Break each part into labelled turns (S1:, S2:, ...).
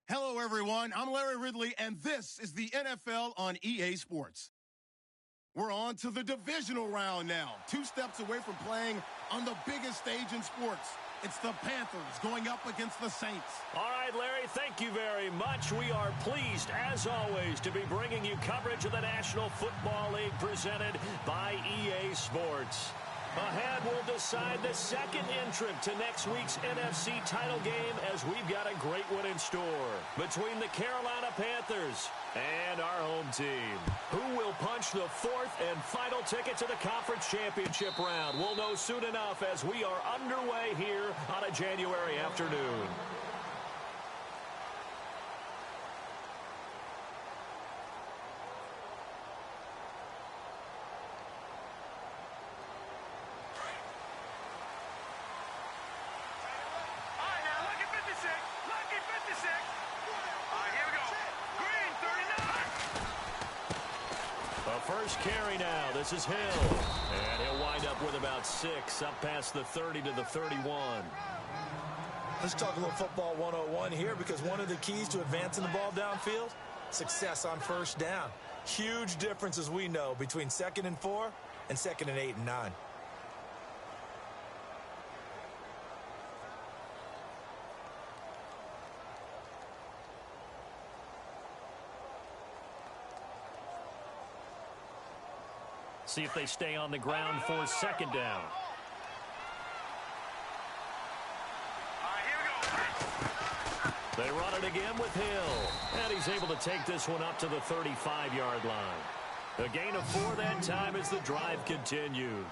S1: Hello, everyone. I'm Larry Ridley, and this is the NFL on EA Sports. We're on to the divisional round now, 2 steps away from playing on the biggest stage in sports. It's the Panthers going up against the Saints.
S2: All right, Larry, thank you very much. We are pleased, as always, to be bringing you coverage of the National Football League presented by EA Sports. Ahead, we'll decide the second entrant to next week's NFC title game as we've got a great one in store between the Carolina Panthers and our home team. Who will punch the fourth and final ticket to the conference championship round? We'll know soon enough as we are underway here on a January afternoon. First carry now. This is Hill. And he'll wind up with about 6 up past the 30 to the 31.
S3: Let's talk a little football 101 here because one of the keys to advancing the ball downfield, success on first down. Huge difference, as we know, between 2nd and 4 and 2nd and 8 and 9.
S2: See if they stay on the ground for second down. They run it again with Hill. And he's able to take this one up to the 35-yard line. A gain of 4 that time as the drive continues.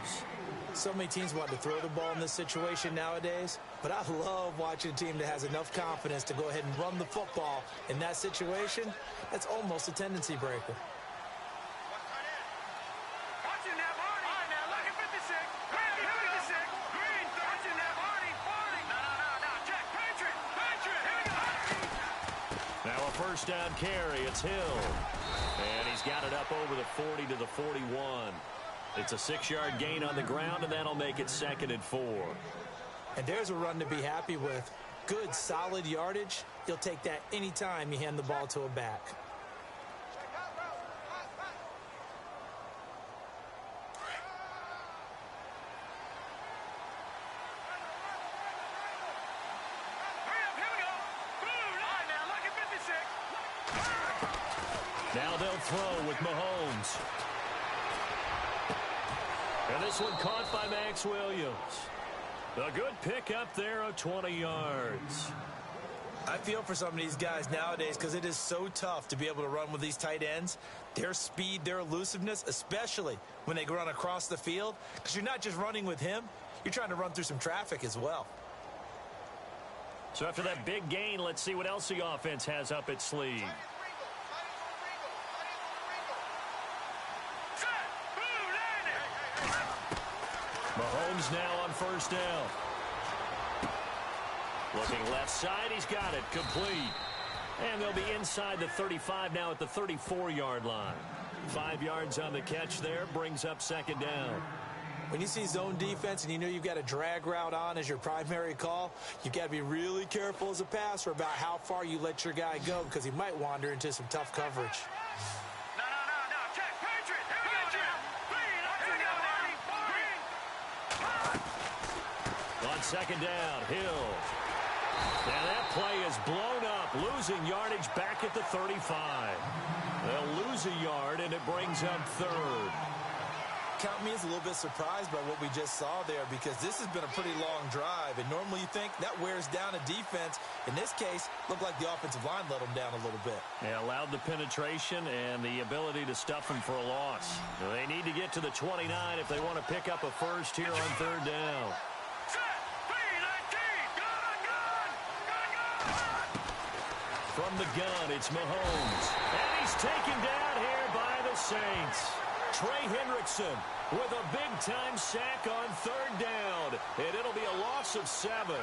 S3: So many teams want to throw the ball in this situation nowadays, but I love watching a team that has enough confidence to go ahead and run the football in that situation. That's almost a tendency breaker.
S2: First down carry, it's Hill. And he's got it up over the 40 to the 41. It's a 6-yard gain on the ground, and that'll make it 2nd and 4.
S3: And there's a run to be happy with. Good, solid yardage. You'll take that anytime you hand the ball to a back.
S2: Now they'll throw with Mahomes. And this one caught by Max Williams. A good pickup there of 20 yards.
S3: I feel for some of these guys nowadays because it is so tough to be able to run with these tight ends. Their speed, their elusiveness, especially when they run across the field. Because you're not just running with him, you're trying to run through some traffic as well.
S2: So after that big gain, let's see what else the offense has up its sleeve. Mahomes now on first down. Looking left side, he's got it, complete. And they'll be inside the 35 now at the 34-yard line. 5 yards on the catch there, brings up 2nd down.
S3: When you see zone defense and you know you've got a drag route on as your primary call, you've got to be really careful as a passer about how far you let your guy go because he might wander into some tough coverage.
S2: Second down, Hill. Now that play is blown up, losing yardage back at the 35. They'll lose a yard, and it brings up 3rd.
S3: Count me as a little bit surprised by what we just saw there because this has been a pretty long drive, and normally you think that wears down a defense. In this case, looked like the offensive line let them down a little bit.
S2: Yeah, allowed the penetration and the ability to stuff them for a loss. They need to get to the 29 if they want to pick up a first here on 3rd down. From the gun, it's Mahomes. And he's taken down here by the Saints. Trey Hendrickson with a big-time sack on 3rd down. And it'll be a loss of 7.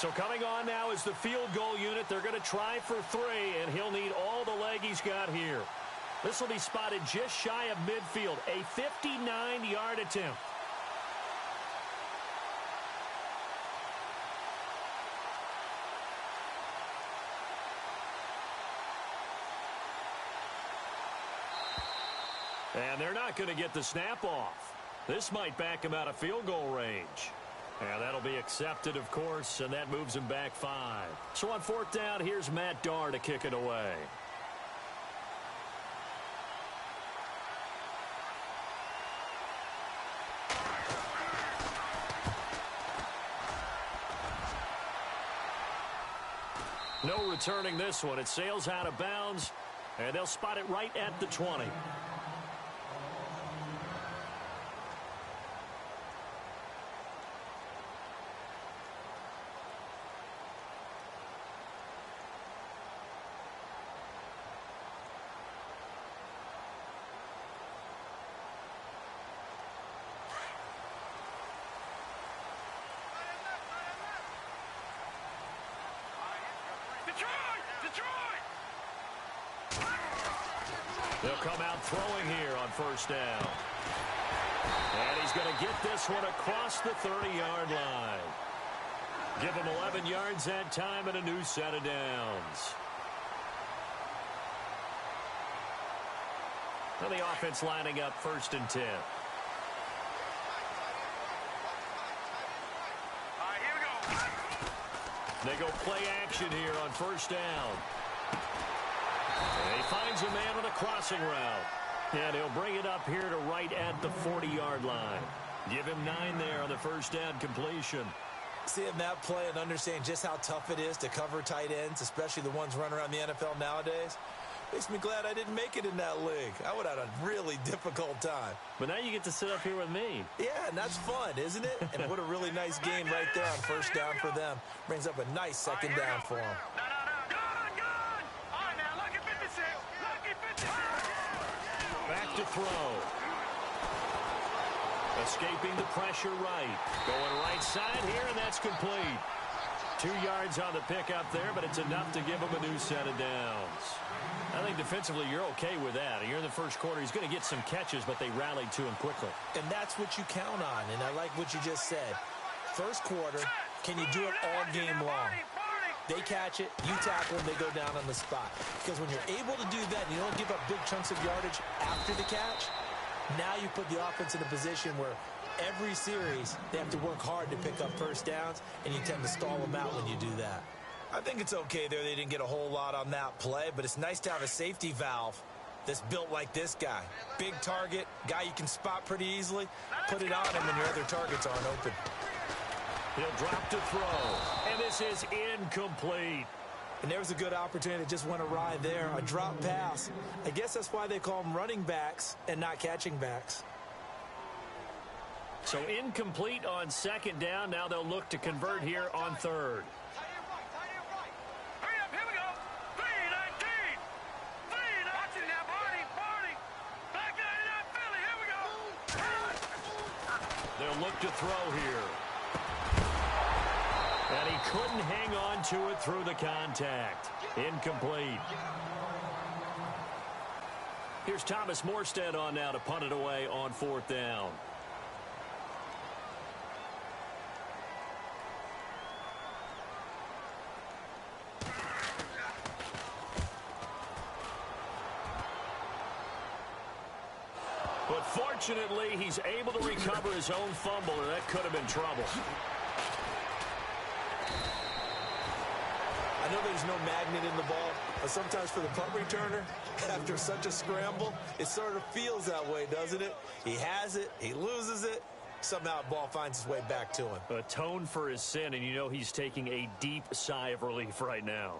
S2: So coming on now is the field goal unit. They're going to try for 3, and he'll need all the leg he's got here. This will be spotted just shy of midfield, a 59-yard attempt. And they're not going to get the snap off. This might back him out of field goal range. And that'll be accepted, of course, and that moves him back 5. So on 4th down, here's Matt Darr to kick it away. No returning this one. It sails out of bounds, and they'll spot it right at the 20. They'll come out throwing here on 1st down. And he's going to get this one across the 30-yard line. Give him 11 yards that time and a new set of downs. And the offense lining up 1st and 10. They go play action here on 1st down. And he finds a man on a crossing route. And he'll bring it up here to right at the 40-yard line. Give him 9 there on the 1st down completion.
S3: Seeing that play and understanding just how tough it is to cover tight ends, especially the ones running around the NFL nowadays, makes me glad I didn't make it in that league. I would have had a really difficult time.
S2: But now you get to sit up here with me.
S3: Yeah, and that's fun, isn't it? And what a really nice game right there on 1st down for them. Brings up a nice 2nd down for them.
S2: Back to throw. Escaping the pressure right. Going right side here, and that's complete. 2 yards on the pickup there, but it's enough to give him a new set of downs. I think defensively you're okay with that. You're in the 1st quarter. He's going to get some catches, but they rallied to him quickly.
S3: And that's what you count on, and I like what you just said. 1st quarter, can you do it all game long? They catch it, you tackle them, they go down on the spot. Because when you're able to do that and you don't give up big chunks of yardage after the catch, now you put the offense in a position where every series they have to work hard to pick up 1st downs, and you tend to stall them out when you do that. I think it's okay there. They didn't get a whole lot on that play, but it's nice to have a safety valve that's built like this guy. Big target, guy you can spot pretty easily. Put it on him when your other targets aren't open.
S2: He'll drop to throw, and this is incomplete.
S3: And there was a good opportunity that just went awry there, a drop pass. I guess that's why they call them running backs and not catching backs.
S2: So incomplete on 2nd down. Now they'll look to convert here on 3rd. They'll look to throw here. And he couldn't hang on to it through the contact. Incomplete. Here's Thomas Morstead on now to punt it away on 4th down. But fortunately, he's able to recover his own fumble, and that could have been trouble.
S3: I know there's no magnet in the ball, but sometimes for the punt returner, after such a scramble, it sort of feels that way, doesn't it? He has it, he loses it, somehow the ball finds its way back to him.
S2: Atone for his sin, and you know he's taking a deep sigh of relief right now.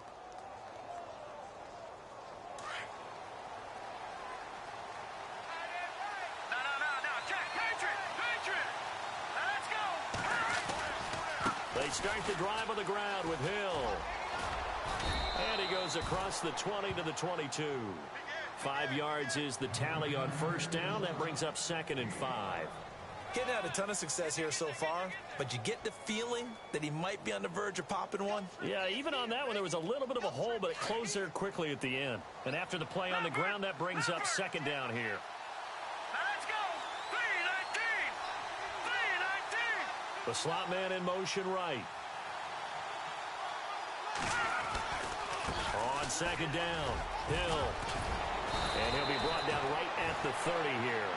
S2: They start the drive on the ground with Hill. And he goes across the 20 to the 22. 5 yards is the tally on 1st down. That brings up 2nd and 5.
S3: Getting out a ton of success here so far, but you get the feeling that he might be on the verge of popping one.
S2: Yeah, even on that one, there was a little bit of a hole, but it closed there quickly at the end. And after the play on the ground, that brings up second down here.
S4: Let's go! 3-19! 3-19!
S2: The slot man in motion right. On second down, Hill. And he'll be brought down right at the 30 here.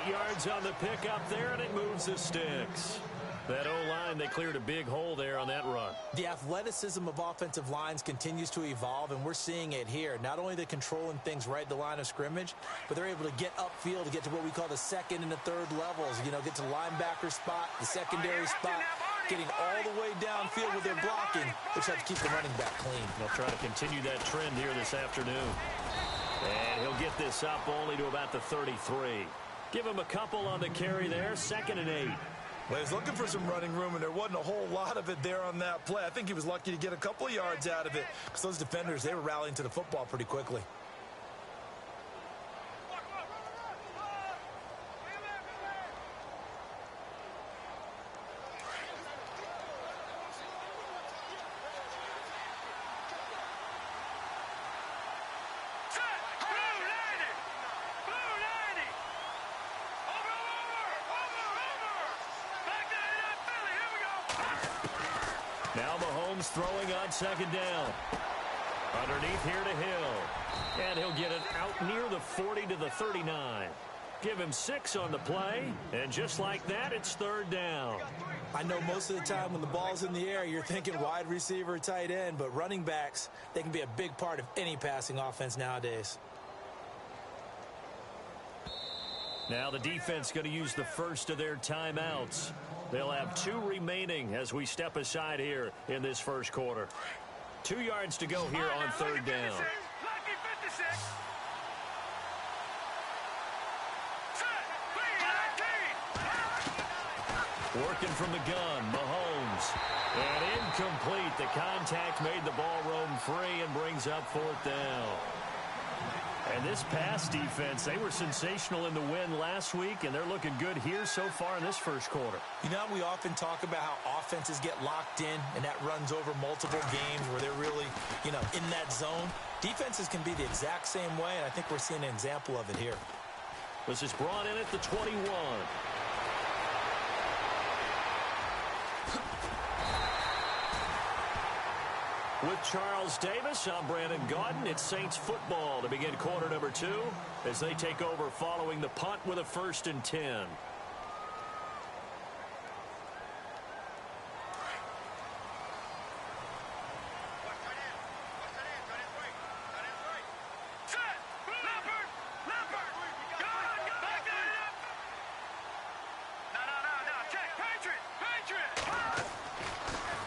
S2: 8 yards on the pickup there, and it moves the sticks. That O-line, they cleared a big hole there on that run.
S3: The athleticism of offensive lines continues to evolve, and we're seeing it here. Not only are they controlling things right at the line of scrimmage, but they're able to get upfield to get to what we call the second and the third levels. You know, get to the linebacker spot, the secondary spot, getting all the way downfield with their blocking, which helps keep the running back clean.
S2: They'll try to continue that trend here this afternoon. And he'll get this up only to about the 33. Give him a couple on the carry there, 2nd and 8.
S3: Well, he was looking for some running room, and there wasn't a whole lot of it there on that play. I think he was lucky to get a couple of yards out of it because those defenders, they were rallying to the football pretty quickly.
S2: Now Mahomes throwing on second down. Underneath here to Hill. And he'll get it out near the 40 to the 39. Give him 6 on the play. And just like that, it's 3rd down.
S3: I know most of the time when the ball's in the air, you're thinking wide receiver, tight end. But running backs, they can be a big part of any passing offense nowadays.
S2: Now the defense going to use the first of their timeouts. They'll have 2 remaining as we step aside here in this first quarter. 2 yards to go here on 3rd down. Working from the gun, Mahomes. And incomplete. The contact made the ball roam free and brings up 4th down. And this pass defense, they were sensational in the win last week, and they're looking good here so far in this first quarter.
S3: You know, we often talk about how offenses get locked in, and that runs over multiple games where they're really, you know, in that zone. Defenses can be the exact same way, and I think we're seeing an example of it here.
S2: This is brought in at the 21. With Charles Davis, I'm Brandon Gaudin. It's Saints football to begin quarter number 2 as they take over following the punt with a 1st and 10.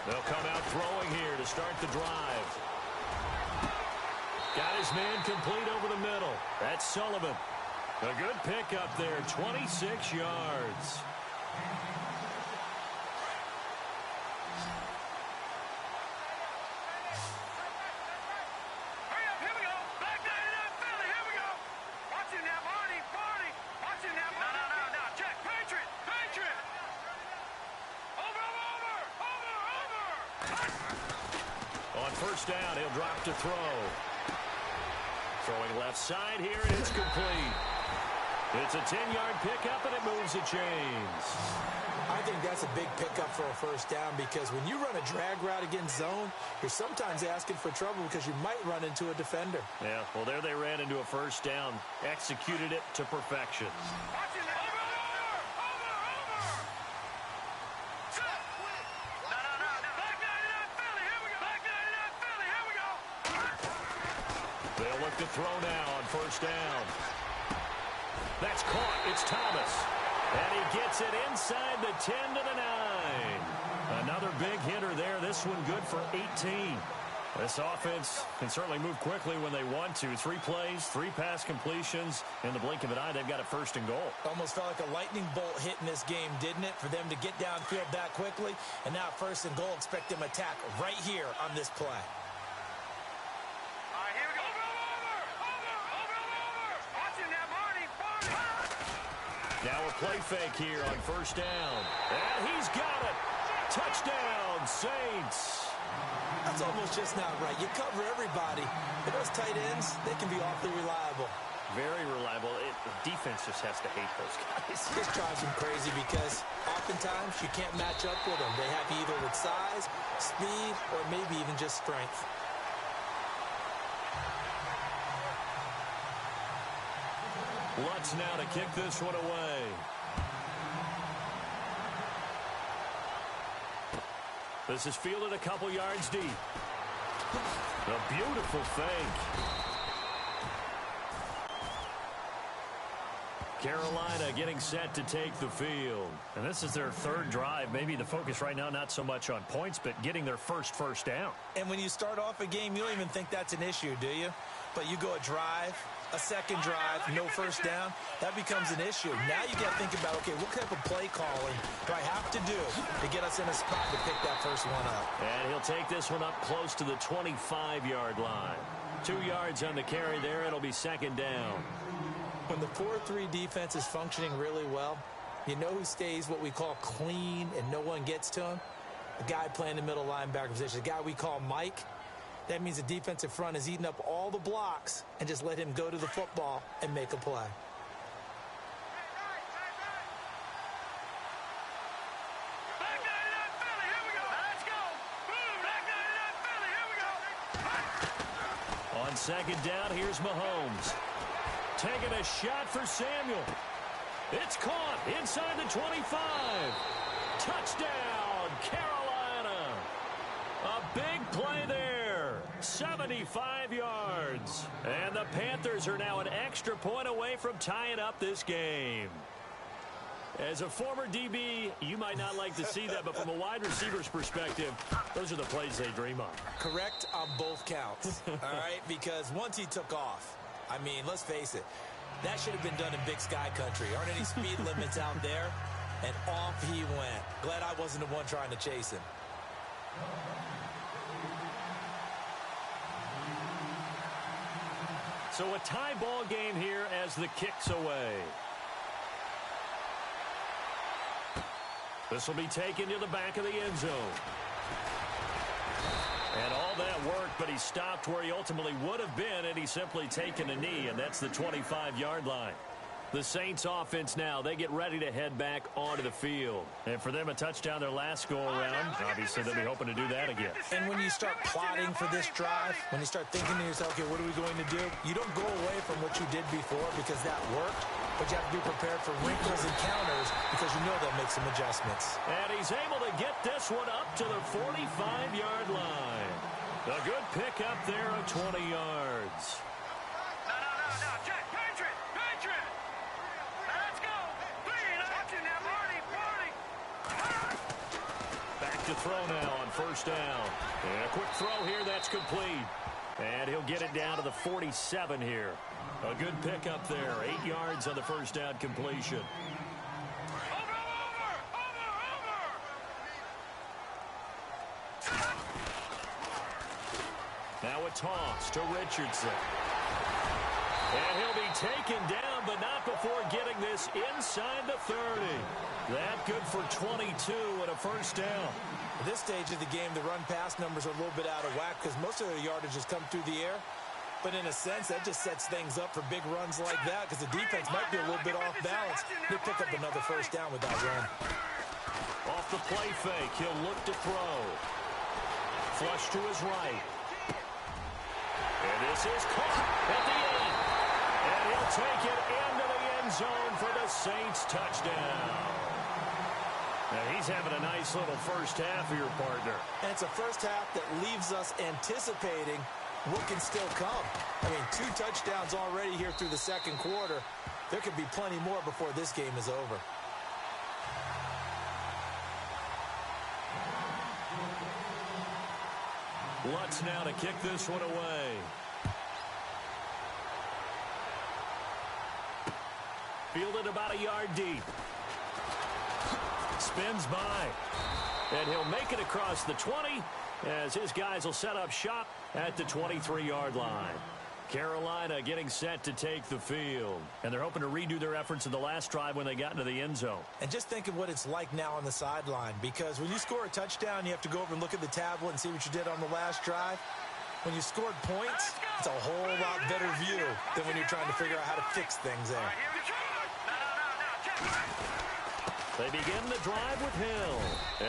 S2: They'll come out throwing here to start the drive. Got his man complete over the middle. That's Sullivan. A good pickup there, 26 yards. First down, he'll drop to throw. Throwing left side here, and it's complete. It's a 10-yard pickup, and it moves the chains.
S3: I think that's a big pickup for a first down because when you run a drag route against zone, you're sometimes asking for trouble because you might run into a defender.
S2: Yeah, well, there they ran into a first down. Executed it to perfection. They'll look to throw now on first down. That's caught. It's Thomas. And he gets it inside the 10 to the 9. Another big hitter there. This one good for 18. This offense can certainly move quickly when they want to. 3 plays, 3 pass completions. In the blink of an eye, they've got a 1st and goal.
S3: Almost felt like a lightning bolt hit in this game, didn't it? For them to get downfield that quickly. And now 1st and goal. Expect them to attack right here on this play.
S2: Now a play fake here on first down. And he's got it. Touchdown, Saints.
S3: That's almost just not right. You cover everybody. But those tight ends, they can be awfully reliable.
S2: Very reliable. The defense just has to hate those guys.
S3: This drives them crazy because oftentimes you can't match up with them. They have either with size, speed, or maybe even just strength.
S2: Lutz now to kick this one away. This is fielded a couple yards deep. A beautiful fake. Carolina getting set to take the field.
S5: And this is their third drive. Maybe the focus right now not so much on points, but getting their first down.
S3: And when you start off a game, you don't even think that's an issue, do you? But you go a drive, a second drive, no first down, that becomes an issue. Now you got to think about, okay, what type of play calling do I have to do to get us in a spot to pick that first one up?
S2: And he'll take this one up close to the 25-yard line. 2 yards on the carry there. It'll be second down.
S3: When the 4-3 defense is functioning really well, you know who stays what we call clean and no one gets to him? A guy playing the middle linebacker position, a guy we call Mike. That means the defensive front is eating up all the blocks and just let him go to the football and make a play.
S2: On second down, here's Mahomes. Taking a shot for Samuel. It's caught inside the 25. Touchdown, Carolina. A big play there. 75 yards. And the Panthers are now an extra point away from tying up this game. As a former DB, you might not like to see that, but from a wide receiver's perspective, those are the plays they dream of.
S3: Correct on both counts, all right? Because once he took off, I mean, let's face it, that should have been done in Big Sky Country. Aren't any speed limits out there? And off he went. Glad I wasn't the one trying to chase him.
S2: So a tie ball game here as the kick's away. This will be taken to the back of the end zone. And all that worked, but he stopped where he ultimately would have been, and he's simply taken a knee, and that's the 25-yard line. The Saints offense now, they get ready to head back onto the field. And for them, a touchdown their last go-around. Obviously, they'll be hoping to do that again.
S3: And when you start plotting for this drive, when you start thinking to yourself, okay, what are we going to do? You don't go away from what you did before because that worked, but you have to be prepared for wrinkles and counters because you know they'll make some adjustments.
S2: And he's able to get this one up to the 45-yard line. A good pickup there of 20 yards.
S4: No, check, Patriot. Let's go. Watching that, Marty.
S2: Back to throw now on first down. And a quick throw here, that's complete. And he'll get it down to the 47 here. A good pickup there. 8 yards on the first down completion. Now a toss to Richardson. And he'll be taken down, but not before getting this inside the 30. That good for 22 and a first down.
S3: At this stage of the game, the run-pass numbers are a little bit out of whack because most of their yardage has come through the air. But in a sense, that just sets things up for big runs like that because the defense might be a little bit off balance. They pick up another first down with that run.
S2: Off the play fake, he'll look to throw. Flush to his right. And this is caught at the 8. And he'll take it into the end zone for the Saints touchdown. Now he's having a nice little first half of your partner.
S3: And it's a first half that leaves us anticipating what can still come. I mean, 2 touchdowns already here through the second quarter. There could be plenty more before this game is over.
S2: Lutz now to kick this one away. Fielded about a yard deep. Spins by. And he'll make it across the 20 as his guys will set up shop at the 23-yard line.
S5: Carolina getting set to take the field. And they're hoping to redo their efforts in the last drive when they got into the end zone.
S3: And just think of what it's like now on the sideline, because when you score a touchdown, you have to go over and look at the tablet and see what you did on the last drive. When you scored points, it's a whole lot better view than when you're trying to figure out how to fix things there.
S2: They begin the drive with Hill.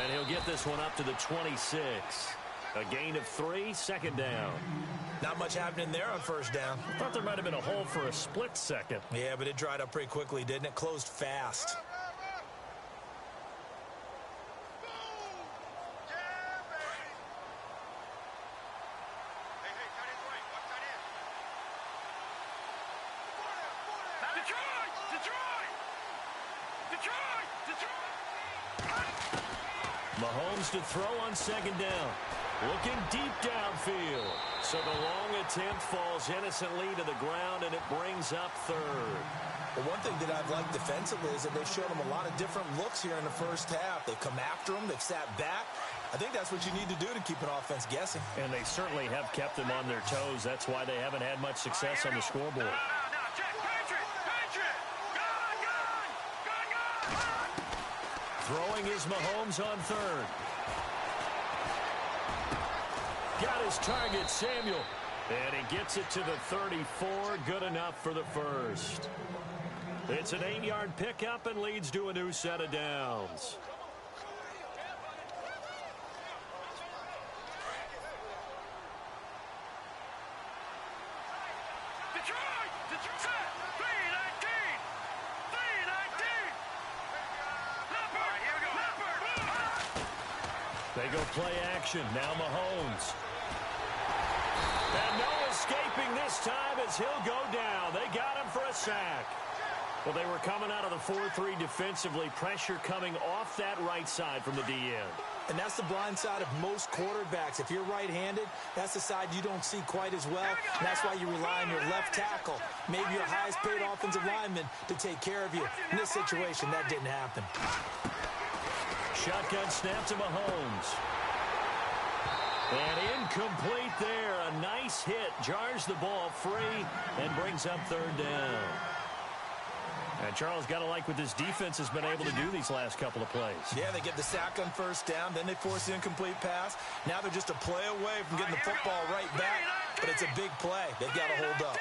S2: And he'll get this one up to the 26. A gain of 3, second down.
S3: Not much happening there on first down.
S5: Thought there might have been a hole for a split second.
S3: Yeah, but it dried up pretty quickly, didn't it? Closed fast.
S2: Mahomes to throw on second down. Looking deep downfield. So the long attempt falls innocently to the ground, and it brings up third.
S3: Well, one thing that I've liked defensively is that they've shown them a lot of different looks here in the first half. They've come after them. They've sat back. I think that's what you need to do to keep an offense guessing.
S5: And they certainly have kept them on their toes. That's why they haven't had much success on the scoreboard.
S2: Throwing is Mahomes on third. Got his target, Samuel. And he gets it to the 34. Good enough for the first. It's an 8-yard pickup and leads to a new set of downs. They go play action. Now Mahomes. And no escaping this time as he'll go down. They got him for a sack. Well, they were coming out of the 4-3 defensively. Pressure coming off that right side from the DN.
S3: And that's the blind side of most quarterbacks. If you're right-handed, that's the side you don't see quite as well. And that's why you rely on your left tackle, maybe your highest-paid offensive lineman, to take care of you. In this situation, that didn't happen.
S2: Shotgun snap to Mahomes. And incomplete there. A nice hit. Jars the ball free and brings up third down.
S5: And Charles, got to like what this defense has been able to do these last couple of plays.
S3: Yeah, they get the sack on first down, then they force the incomplete pass. Now they're just a play away from getting the football right back, but it's a big play. They've got to hold up.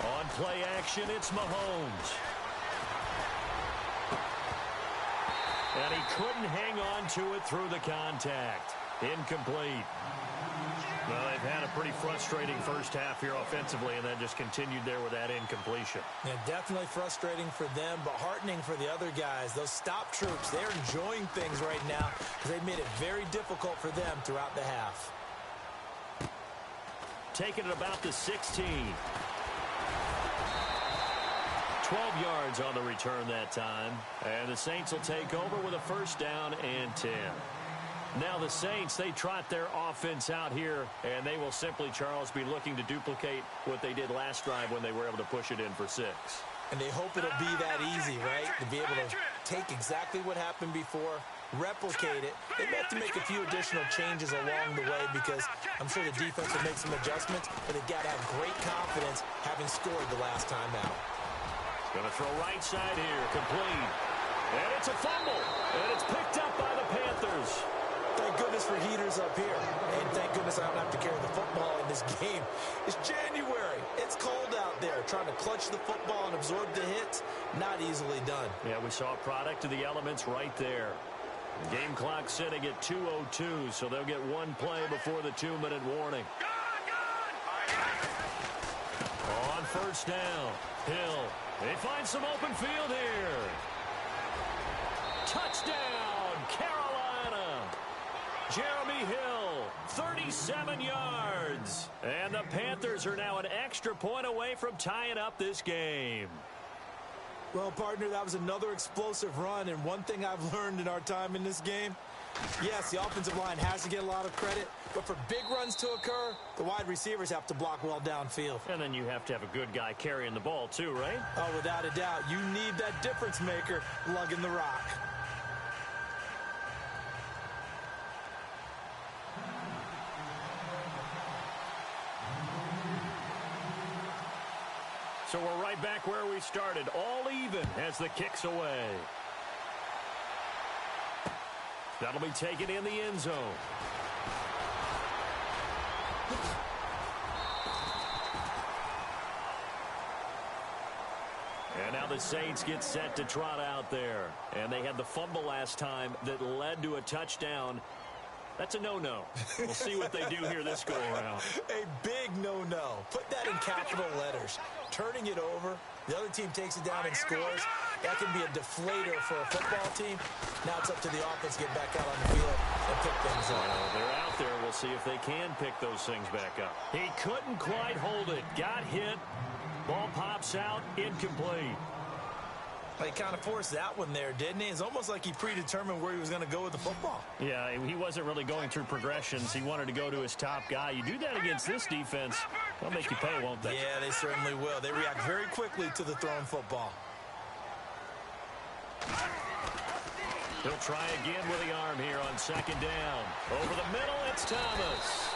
S2: On play action, it's Mahomes. And he couldn't hang on to it through the contact. Incomplete.
S5: Well, they've had a pretty frustrating first half here offensively, and then just continued there with that incompletion.
S3: Yeah, definitely frustrating for them, but heartening for the other guys. Those stop troops, they're enjoying things right now because they've made it very difficult for them throughout the half.
S2: Taking it about the 16. 12 yards on the return that time. And the Saints will take over with a first down and 10. Now the Saints, they trot their offense out here, and they will simply, Charles, be looking to duplicate what they did last drive when they were able to push it in for 6.
S3: And they hope it'll be that easy, right? To be able to take exactly what happened before, replicate it. They may have to make a few additional changes along the way because I'm sure the defense will make some adjustments, but they've got to have great confidence having scored the last time out.
S2: Going to throw right side here, complete. And it's a fumble, and it's picked up by the Panthers.
S3: Thank goodness for heaters up here. And thank goodness I don't have to carry the football in this game. It's January. It's cold out there. Trying to clutch the football and absorb the hits, not easily done.
S2: Yeah, we saw a product of the elements right there. Game clock sitting at 2:02, so they'll get one play before the 2-minute warning. On first down, Hill. They find some open field here. Touchdown, Carolina. Jeremy Hill, 37 yards. And the Panthers are now an extra point away from tying up this game.
S3: Well, partner, that was another explosive run, and one thing I've learned in our time in this game, Yes, the offensive line has to get a lot of credit, but for big runs to occur, the wide receivers have to block well downfield.
S5: And then you have to have a good guy carrying the ball too, right?
S3: Oh, without a doubt, you need that difference maker lugging the rock.
S5: So we're right back where we started, all even as the kick's away. That'll be taken in the end zone. And now the Saints get set to trot out there. And they had the fumble last time that led to a touchdown. That's a no-no. We'll see what they do here this go-around.
S3: A big no-no. Put that in capital letters. Turning it over, the other team takes it down and scores. That can be a deflator for a football team. Now it's up to the offense to get back out on the field and pick things up.
S5: Well, they're out there. We'll see if they can pick those things back up. He couldn't quite hold it. Got hit. Ball pops out. Incomplete.
S3: He kind of forced that one there, didn't he? It's almost like he predetermined where he was going to go with the football.
S5: Yeah, he wasn't really going through progressions. He wanted to go to his top guy. You do that against this defense, they'll make you pay, won't they?
S3: Yeah, they certainly will. They react very quickly to the thrown football.
S5: He'll try again with the arm here on second down. Over the middle, it's Thomas.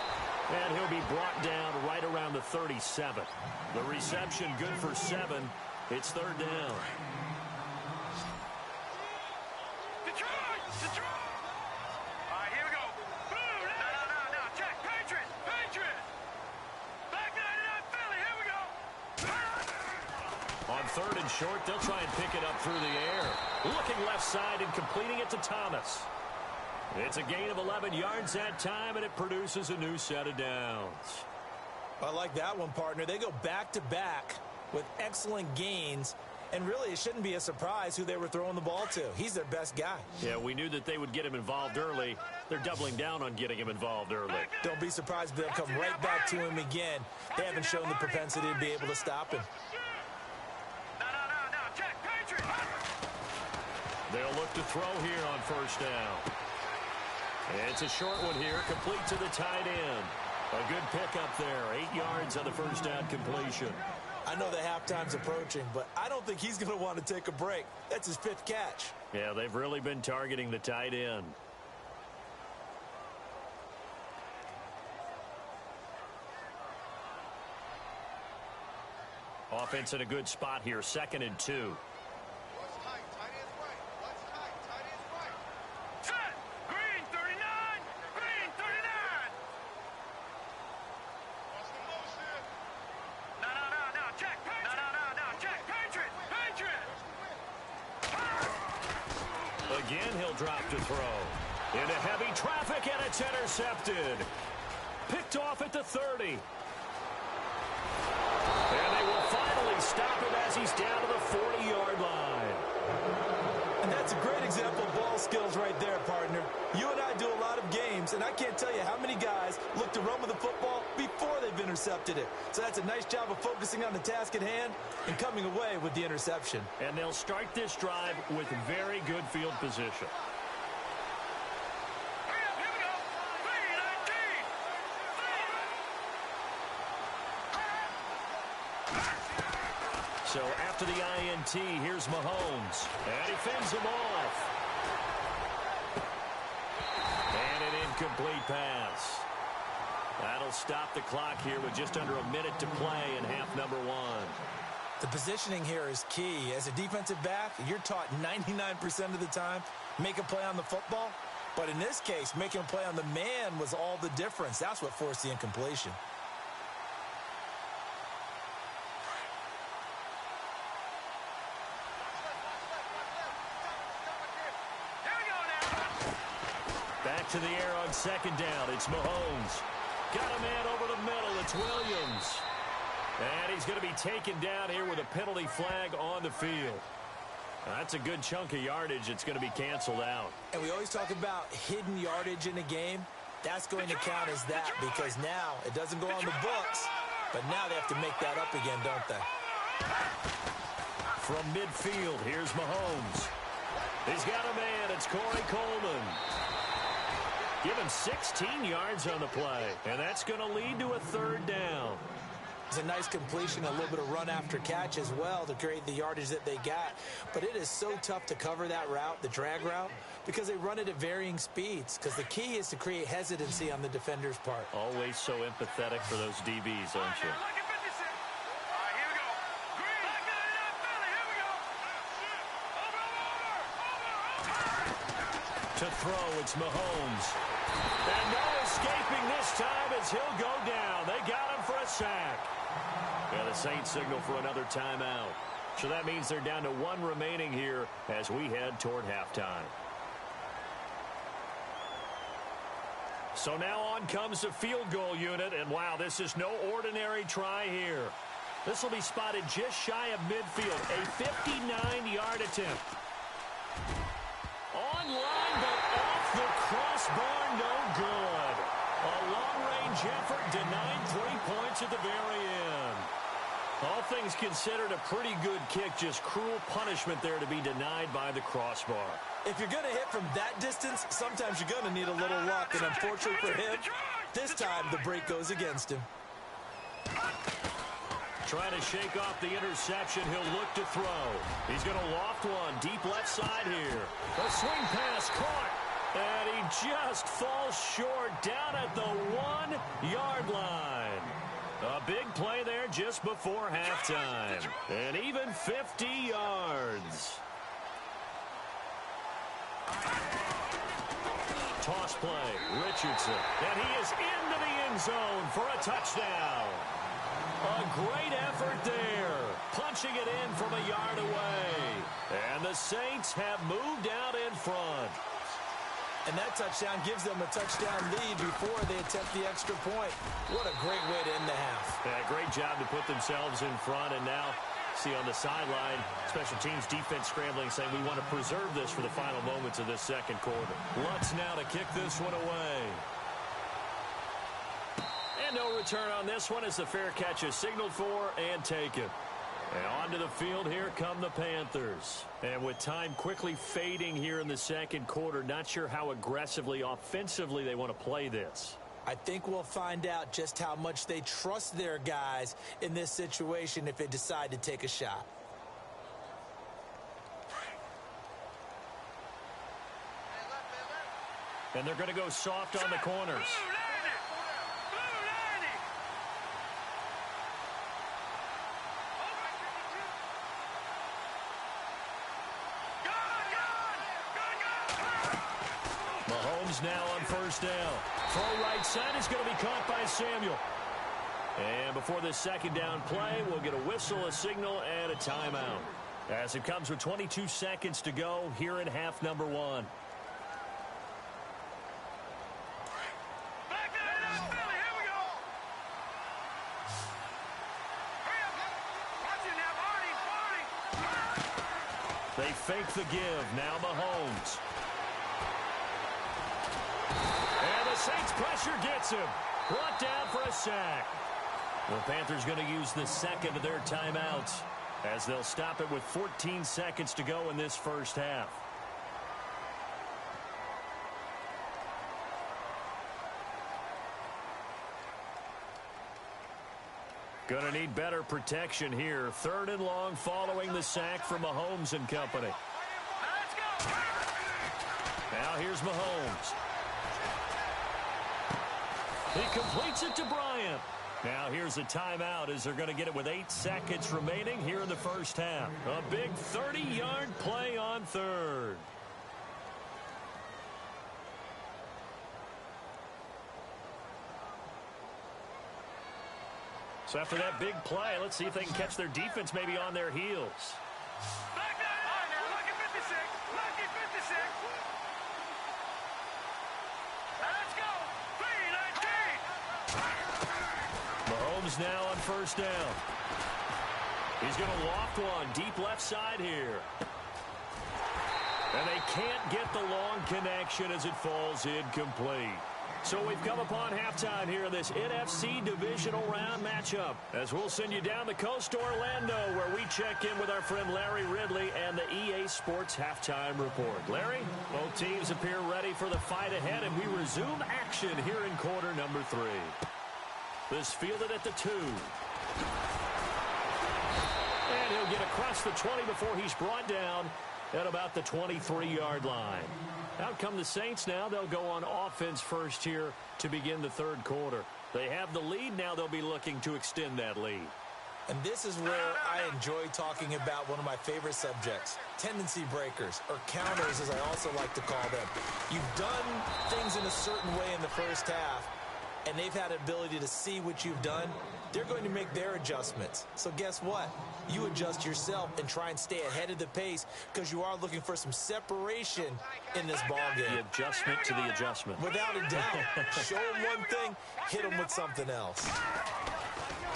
S5: And he'll be brought down right around the 37. The reception good for 7. It's third down. Third and short, they'll try and pick it up through the air. Looking left side and completing it to Thomas. It's a gain of 11 yards that time, and it produces a new set of downs.
S3: I like that one, partner. They go back-to-back with excellent gains, and really it shouldn't be a surprise who they were throwing the ball to. He's their best guy.
S5: Yeah, we knew that they would get him involved early. They're doubling down on getting him involved early.
S3: Don't be surprised if they'll come right back to him again. They haven't shown the propensity to be able to stop him.
S5: They'll look to throw here on first down. It's a short one here, complete to the tight end. A good pickup there, 8 yards on the first down completion.
S3: I know the halftime's approaching, but I don't think he's going to want to take a break. That's his 5th catch.
S5: Yeah, they've really been targeting the tight end. Offense in a good spot here, 2nd and 2. Again, he'll drop to throw. Into heavy traffic, and it's intercepted. Picked off at the 30. And they will finally stop him as he's down to the 40-yard line.
S3: And that's a great example of ball skills right there, partner. You and I do a lot of games, and I can't tell you how many guys look to run with the football before they've intercepted it. So that's a nice job of focusing on the task at hand and coming away with the interception.
S5: And they'll start this drive with very good field position. So after the INT, here's Mahomes. And he fends him off. And an incomplete pass. That'll stop the clock here with just under a minute to play in half number 1.
S3: The positioning here is key. As a defensive back, you're taught 99% of the time, make a play on the football. But in this case, making a play on the man was all the difference. That's what forced the incompletion.
S5: Back to the air on second down. It's Mahomes. Got a man over the middle. It's Williams. And he's going to be taken down here with a penalty flag on the field. That's a good chunk of yardage. It's going to be canceled out.
S3: And we always talk about hidden yardage in a game. That's going to count as that because now it doesn't go on the books, but now they have to make that up again, don't they?
S5: From midfield, here's Mahomes. He's got a man. It's Corey Coleman. Give him 16 yards on the play, and that's going to lead to a third down.
S3: It's a nice completion, a little bit of run after catch as well to create the yardage that they got. But it is so tough to cover that route, the drag route, because they run it at varying speeds. Because the key is to create hesitancy on the defender's part.
S5: Always so empathetic for those DBs, aren't you? To throw, it's Mahomes. And no escaping this time as he'll go down. They got him for a sack. Yeah, the Saints signal for another timeout. So that means they're down to one remaining here as we head toward halftime. So now on comes the field goal unit. And wow, this is no ordinary try here. This will be spotted just shy of midfield. A 59-yard attempt. Online, but off the crossbar, no good. A long-range effort denying 3 points at the very end. All things considered, a pretty good kick, just cruel punishment there to be denied by the crossbar.
S3: If you're going to hit from that distance, sometimes you're going to need a little luck, and unfortunately for him, this time the break goes against him.
S5: Trying to shake off the interception. He'll look to throw. He's going to loft one. Deep left side here. A swing pass caught. And he just falls short down at the 1-yard line. A big play there just before halftime. And even 50 yards. Toss play. Richardson. And he is into the end zone for a touchdown. A great effort there, punching it in from a yard away. And the Saints have moved out in front.
S3: And that touchdown gives them a touchdown lead before they attempt the extra point. What a great way to end the half.
S5: Yeah, great job to put themselves in front. And now, see on the sideline, special teams defense scrambling, saying we want to preserve this for the final moments of this second quarter. Lutz now to kick this one away. And no return on this one as the fair catch is signaled for and taken. And onto the field here come the Panthers. And with time quickly fading here in the second quarter, not sure how aggressively, offensively they want to play this.
S3: I think we'll find out just how much they trust their guys in this situation if they decide to take a shot.
S5: And they're going to go soft on the corners. Mahomes now on first down. Throw right side is going to be caught by Samuel. And before this second down play, we'll get a whistle, a signal, and a timeout. As it comes with 22 seconds to go here in half number one. They fake the give. Now Mahomes. And the Saints pressure gets him. Brought down for a sack. The Panthers going to use the second of their timeouts as they'll stop it with 14 seconds to go in this first half. Going to need better protection here. Third and long following the sack from Mahomes and company. Now here's Mahomes. He completes it to Bryant. Now here's a timeout as they're going to get it with 8 seconds remaining here in the first half. A big 30-yard play on third. So after that big play, let's see if they can catch their defense maybe on their heels. Mahomes now on first down. He's going to loft one deep left side here. And they can't get the long connection as it falls incomplete.
S2: So we've come upon halftime here in this NFC Divisional Round matchup, as we'll send you down the coast to Orlando, where we check in with our friend Larry Ridley and the EA Sports Halftime Report. Larry, both teams appear ready for the fight ahead, and we resume action here in quarter number 3. This fielded at the 2. And he'll get across the 20 before he's brought down at about the 23-yard line. Out come the Saints now. They'll go on offense first here to begin the third quarter. They have the lead. Now they'll be looking to extend that lead.
S3: And this is where I enjoy talking about one of my favorite subjects, tendency breakers, or counters as I also like to call them. You've done things in a certain way in the first half, and they've had an ability to see what you've done. They're going to make their adjustments. So guess what? You adjust yourself and try and stay ahead of the pace because you are looking for some separation in this ball game.
S2: The adjustment to the adjustment.
S3: Without a doubt. Show them one thing, hit them with something else.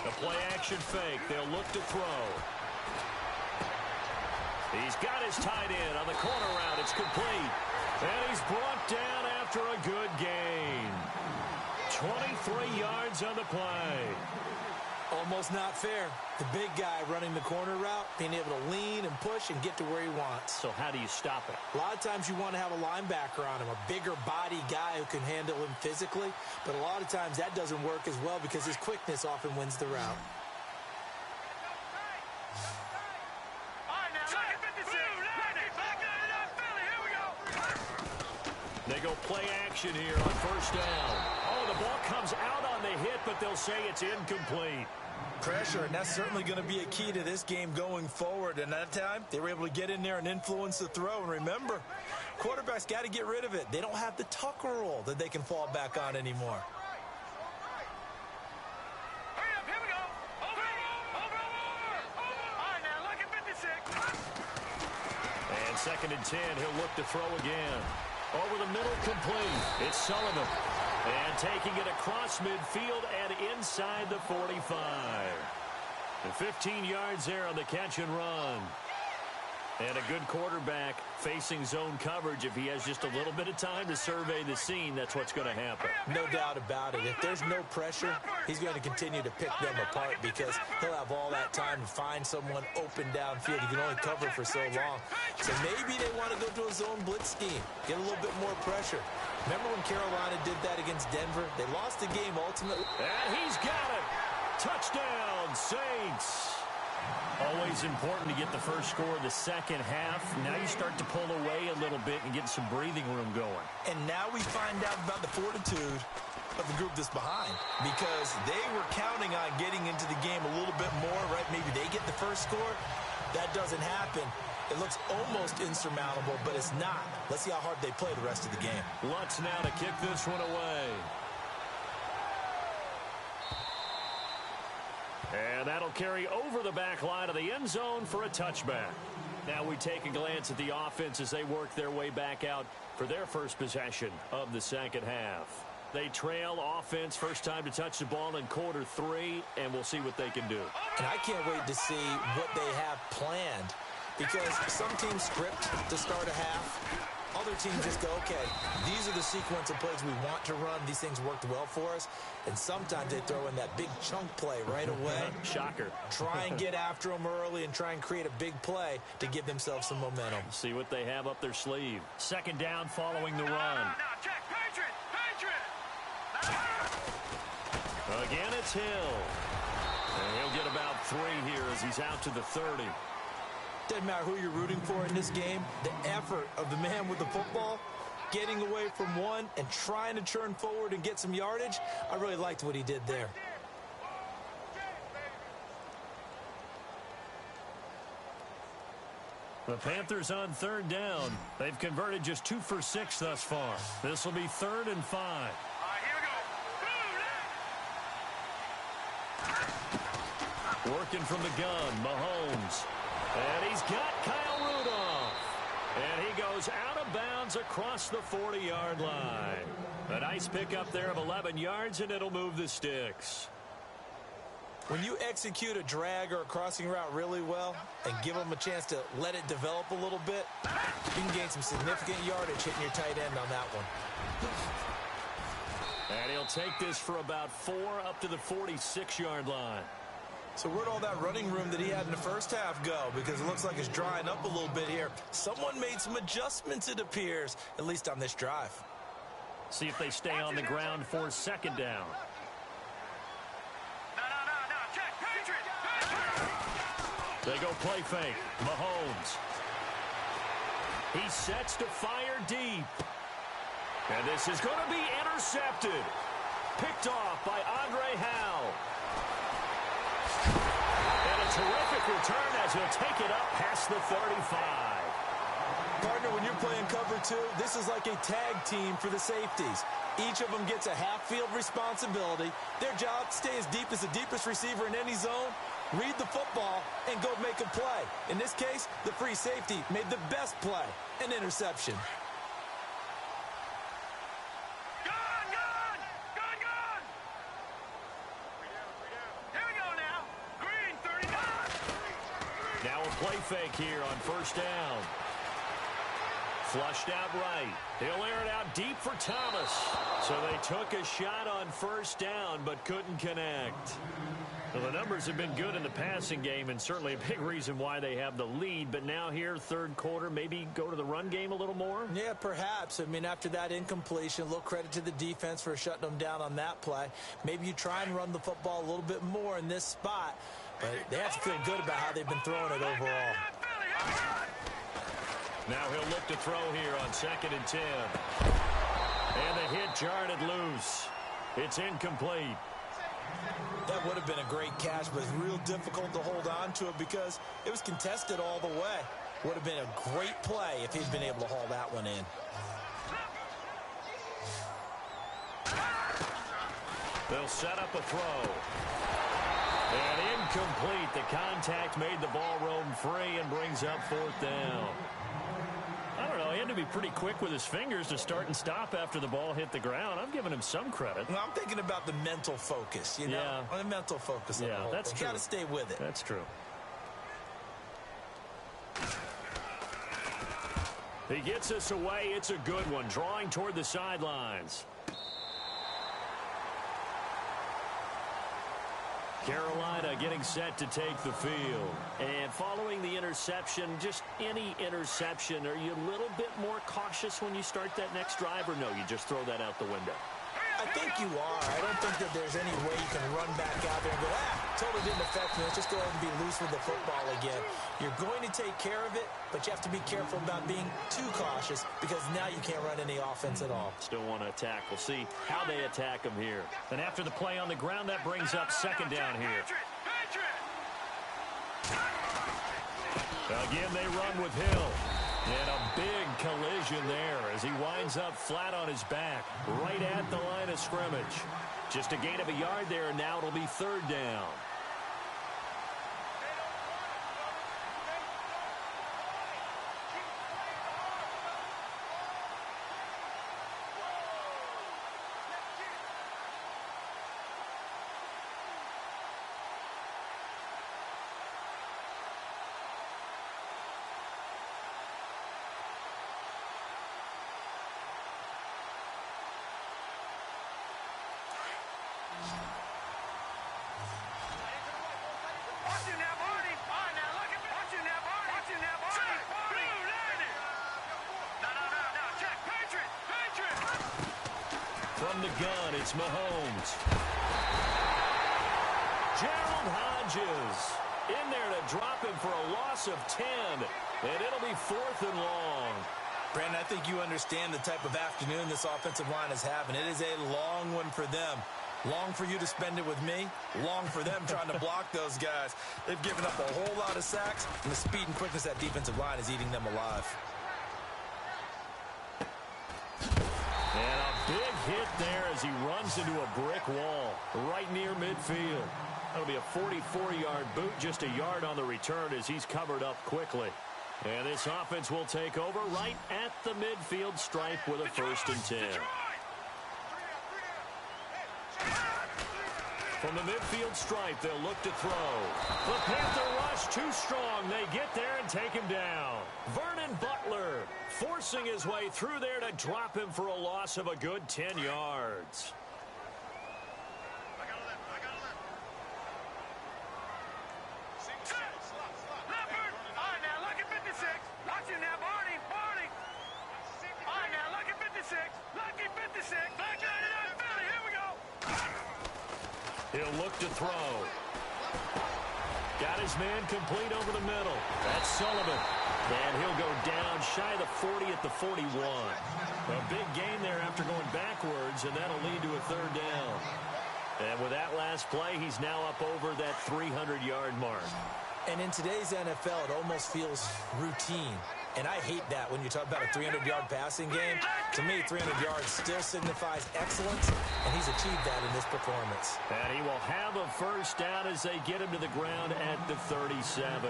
S2: The play-action fake. They'll look to throw. He's got his tight end on the corner route. It's complete. And he's brought down after a good gain. 23 yards on the play.
S3: Almost not fair. The big guy running the corner route, being able to lean and push and get to where he wants.
S2: So how do you stop it?
S3: A lot of times you want to have a linebacker on him, a bigger body guy who can handle him physically. But a lot of times that doesn't work as well because his quickness often wins the route.
S2: They go play action here on first down. Oh, the ball comes out on the hit, but they'll say it's incomplete.
S3: Pressure, and that's certainly going to be a key to this game going forward. And that time, they were able to get in there and influence the throw. And remember, quarterbacks got to get rid of it. They don't have the tucker roll that they can fall back on anymore.
S2: And 2nd and 10, he'll look to throw again. Over the middle, complete. It's Sullivan. And taking it across midfield and inside the 45. And 15 yards there on the catch and run. And a good quarterback facing zone coverage. If he has just a little bit of time to survey the scene, that's what's going to happen.
S3: No doubt about it. If there's no pressure, he's going to continue to pick them apart because he'll have all that time to find someone open downfield. He can only cover for so long. So maybe they want to go to a zone blitz scheme, get a little bit more pressure. Remember when Carolina did that against Denver? They lost the game ultimately.
S2: And he's got it. Touchdown, Saints. Always important to get the first score of the second half. Now you start to pull away a little bit and get some breathing room going.
S3: And now we find out about the fortitude of the group that's behind because they were counting on getting into the game a little bit more, right? Maybe they get the first score. That doesn't happen. It looks almost insurmountable, but it's not. Let's see how hard they play the rest of the game.
S2: Lutz now to kick this one away. And that'll carry over the back line of the end zone for a touchback. Now we take a glance at the offense as they work their way back out for their first possession of the second half. They trail offense, first time to touch the ball in quarter 3, and we'll see what they can do.
S3: And I can't wait to see what they have planned because some teams script to start a half. Other teams just go, okay, these are the sequence of plays we want to run. These things worked well for us. And sometimes they throw in that big chunk play right away.
S2: Shocker.
S3: Try and get after them early and try and create a big play to give themselves some momentum.
S2: See what they have up their sleeve. 2nd down following the run. Again, it's Hill. And he'll get about 3 here as he's out to the 30.
S3: Doesn't matter who you're rooting for in this game. The effort of the man with the football, getting away from one and trying to turn forward and get some yardage, I really liked what he did there.
S2: The Panthers on 3rd down. They've converted just 2 for 6 thus far. This will be 3rd and 5. Working from the gun, Mahomes. And he's got Kyle Rudolph. And he goes out of bounds across the 40-yard line. A nice pickup there of 11 yards, and it'll move the sticks.
S3: When you execute a drag or a crossing route really well and give them a chance to let it develop a little bit, you can gain some significant yardage hitting your tight end on that one.
S5: And he'll take this for about 4 up to the 46-yard line.
S3: So where'd all that running room that he had in the first half go? Because it looks like it's drying up a little bit here. Someone made some adjustments, it appears, at least on this drive.
S5: See if they stay on the ground for second down.
S4: No. Check. Patriot.
S5: They go play fake. Mahomes. He sets to fire deep. And this is going to be intercepted. Picked off by Andre Howe. And a terrific return as he'll take it up past the 35.
S3: Partner, when you're playing cover 2, this is like a tag team for the safeties. Each of them gets a half-field responsibility. Their job, stay as deep as the deepest receiver in any zone, read the football, and go make a play. In this case, the free safety made the best play, an interception.
S4: Gun! Here we go now. Green, 39.
S5: Now a play fake here on first down. Flushed out right. He'll air it out deep for Thomas. So they took a shot on first down but couldn't connect. Well, the numbers have been good in the passing game and certainly a big reason why they have the lead. But now here, third quarter, maybe go to the run game a little more?
S3: Yeah, perhaps. I mean, after that incompletion, a little credit to the defense for shutting them down on that play. Maybe you try and run the football a little bit more in this spot. But they have to feel good about how they've been throwing it overall.
S5: Now he'll look to throw here on 2nd and 10. And the hit jarred it loose. It's incomplete.
S3: That would have been a great catch, but it's real difficult to hold on to it because it was contested all the way. Would have been a great play if he'd been able to haul that one in.
S5: They'll set up a throw. And incomplete. The contact made the ball roam free and brings up 4th down. I don't know. He had to be pretty quick with his fingers to start and stop after the ball hit the ground. I'm giving him some credit.
S3: Well, I'm thinking about the mental focus, you know?
S5: Yeah.
S3: The mental focus.
S5: Yeah, that's true.
S3: Got to stay with it.
S5: That's true. He gets us away. It's a good one. Drawing toward the sidelines. Carolina getting set to take the field. And following the interception, just any interception, are you a little bit more cautious when you start that next drive, or no, you just throw that out the window?
S3: I think you are. I don't think that there's any way you can run back out there and go, totally didn't affect me. Let's just go ahead and be loose with the football again. You're going to take care of it, but you have to be careful about being too cautious because now you can't run any offense at all.
S5: Still want to attack. We'll see how they attack them here. And after the play on the ground, that brings up 2nd down here. Again, they run with Hill. And a big collision there as he winds up flat on his back, right at the line of scrimmage. Just a gain of a yard there, and now it'll be 3rd down. From the gun, it's Mahomes. Gerald Hodges in there to drop him for a loss of 10. And it'll be 4th and long.
S3: Brandon, I think you understand the type of afternoon this offensive line is having. It is a long one for them. Long for you to spend it with me. Long for them trying to block those guys. They've given up a whole lot of sacks, and the speed and quickness of that defensive line is eating them alive.
S5: And a big hit there as he runs into a brick wall right near midfield. That'll be a 44-yard boot, just a yard on the return as he's covered up quickly. And this offense will take over right at the midfield stripe with a 1st and 10. From the midfield stripe, they'll look to throw. The Panther rush too strong. They get there and take him down. Vernon Butler forcing his way through there to drop him for a loss of a good 10 yards.
S2: He'll look to throw. Got his man complete over the middle. That's Sullivan. And he'll go down shy of the 40 at the 41. A big gain there after going backwards, and that'll lead to a third down. And with that last play, he's now up over that 300-yard mark.
S3: And in today's NFL, it almost feels routine. And I hate that when you talk about a 300-yard passing game. To me, 300 yards still signifies excellence, and he's achieved that in this performance.
S2: And he will have a first down as they get him to the ground at the 37.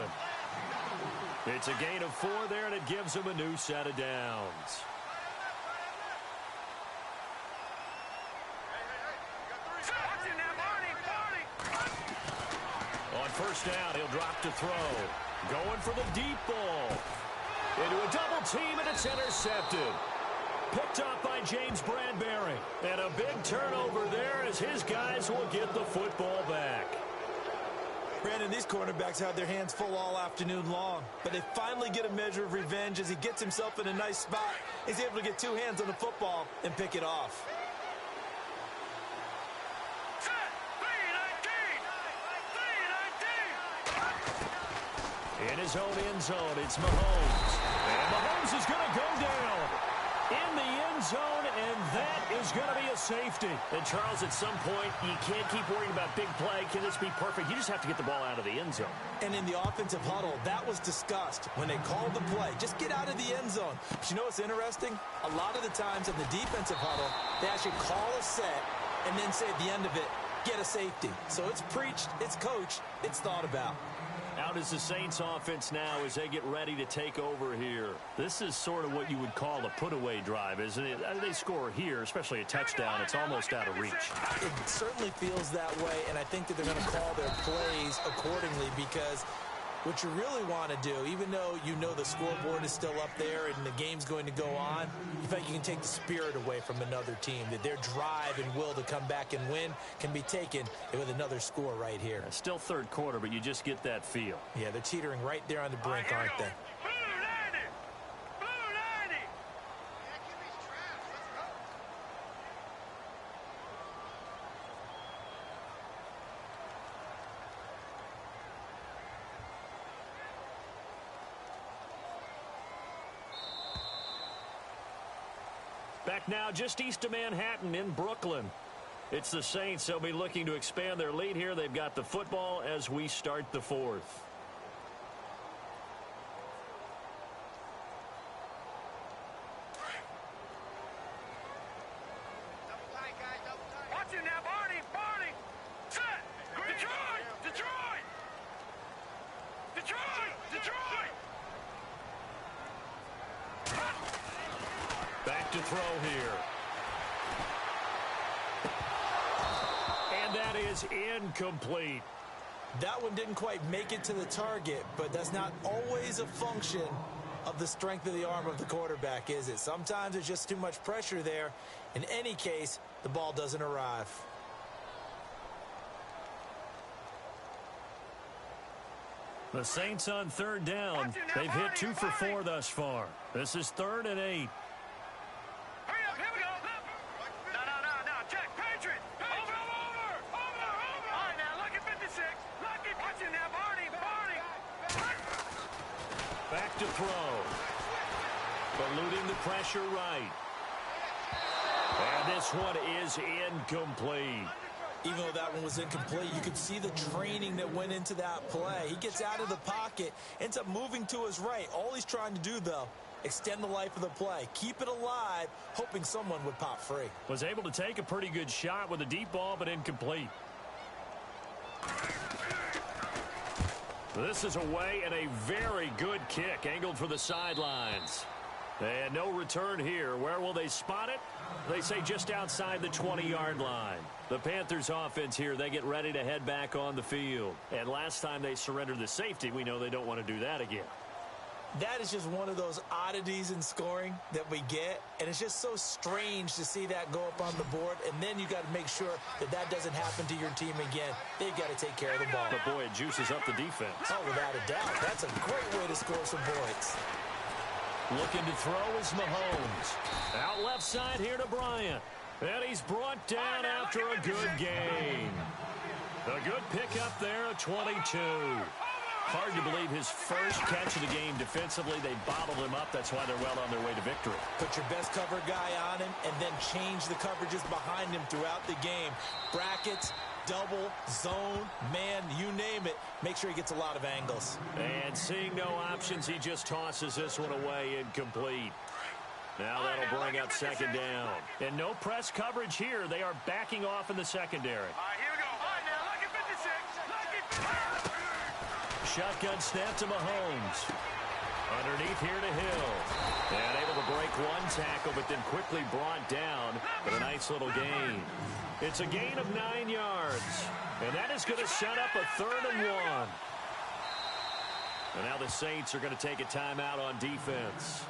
S2: It's a gain of 4 there, and it gives him a new set of downs. On first down, he'll drop to throw. Going for the deep ball. Into a double team, and it's intercepted. Picked up by James Bradbury. And a big turnover there as his guys will get the football back.
S3: Brandon, these cornerbacks had their hands full all afternoon long, but they finally get a measure of revenge as he gets himself in a nice spot. He's able to get 2 hands on the football and pick it off.
S2: In his own end zone, it's Mahomes. And Mahomes is going to go down in the end zone, and that is going to be a safety. And, Charles, at some point, you can't keep worrying about big play. Can this be perfect? You just have to get the ball out of the end zone.
S3: And in the offensive huddle, that was discussed when they called the play. Just get out of the end zone. But you know what's interesting? A lot of the times in the defensive huddle, they actually call a set and then say at the end of it, get a safety. So it's preached, it's coached, it's thought about.
S2: Out is the Saints offense now as they get ready to take over here. This is sort of what you would call a put-away drive, isn't it? They score here, especially a touchdown. It's almost out of reach.
S3: It certainly feels that way, and I think that they're going to call their plays accordingly because what you really want to do, even though you know the scoreboard is still up there and the game's going to go on, you think you can take the spirit away from another team, that their drive and will to come back and win can be taken with another score right here.
S2: Still third quarter, but you just get that feel.
S3: Yeah, they're teetering right there on the brink, aren't they?
S2: Back now just east of Manhattan in Brooklyn. It's the Saints. They'll be looking to expand their lead here. They've got the football as we start the fourth.
S4: Watch it now, Barney! Barney! Set! Detroit! Detroit! Detroit! Detroit!
S2: Back to throw here. And that is incomplete.
S3: That one didn't quite make it to the target, but that's not always a function of the strength of the arm of the quarterback, is it? Sometimes there's just too much pressure there. In any case, the ball doesn't arrive.
S2: The Saints on third down. They've hit 2 for 4 thus far. This is 3rd and 8.
S4: Hurry up, here we go! No, check, Patriot! Over! All right, now, lucky 56. Lucky, watch it now, Barney!
S2: Back to throw. Eluding the pressure right. And this one is incomplete.
S3: Even though that one was incomplete, you could see the training that went into that play. He gets out of the pocket, ends up moving to his right. All he's trying to do, though, extend the life of the play. Keep it alive, hoping someone would pop free.
S2: Was able to take a pretty good shot with a deep ball, but incomplete. This is away and a very good kick angled for the sidelines. And no return here. Where will they spot it? They say just outside the 20-yard line. The Panthers offense here, they get ready to head back on the field. And last time they surrendered the safety, we know they don't want to do that again.
S3: That is just one of those oddities in scoring that we get, and it's just so strange to see that go up on the board, and then you got to make sure that that doesn't happen to your team again. They've got to take care of the ball.
S2: But, boy, it juices up the defense.
S3: Oh, without a doubt. That's a great way to score some points.
S2: Looking to throw is Mahomes. Out left side here to Bryant. And he's brought down after a good gain. A good pickup there, a 22. Hard to believe his first catch of the game defensively. They bottled him up. That's why they're well on their way to victory.
S3: Put your best cover guy on him and then change the coverages behind him throughout the game. Brackets, double, zone, man, you name it. Make sure he gets a lot of angles.
S2: And seeing no options, he just tosses this one away incomplete. Now that'll bring up second down. And no press coverage here. They are backing off in the secondary.
S4: All right, here we go. All right, now, lucky 56. Lucky.
S2: Shotgun snap to Mahomes. Underneath here to Hill. And able to break one tackle, but then quickly brought down with a nice little gain. It's a gain of 9 yards. And that is going to set up a 3rd and 1. And now the Saints are going to take a timeout on defense.